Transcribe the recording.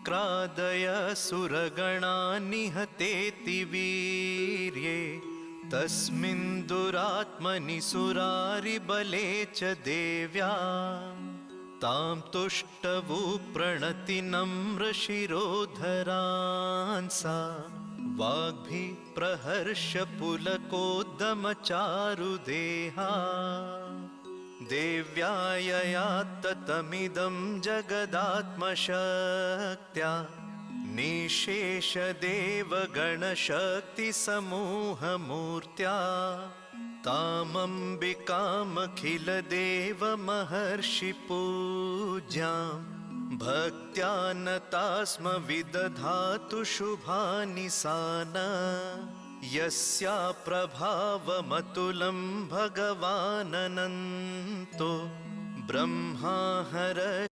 क्रादय सुरगणा निहतेति वीर्ये तस्मिन् दुरात्मनि सुरारिबले च देव्या तां तुष्टवु प्रणतिनम्रशिरोधरान्सा वाग्भिः प्रहर्ष पुलकोद्दमचारुदेहा देव्यायया ततमिदं जगदात्मशक्त्या निशेषदेवगणशक्तिसमूहमूर्त्या तामम्बिकामखिलदेवमहर्षिपूज्यां भक्त्या नता स्म विदधातु शुभानि सा न यस्या प्रभावमतुलं भगवाननन्तो ब्रह्मा हरः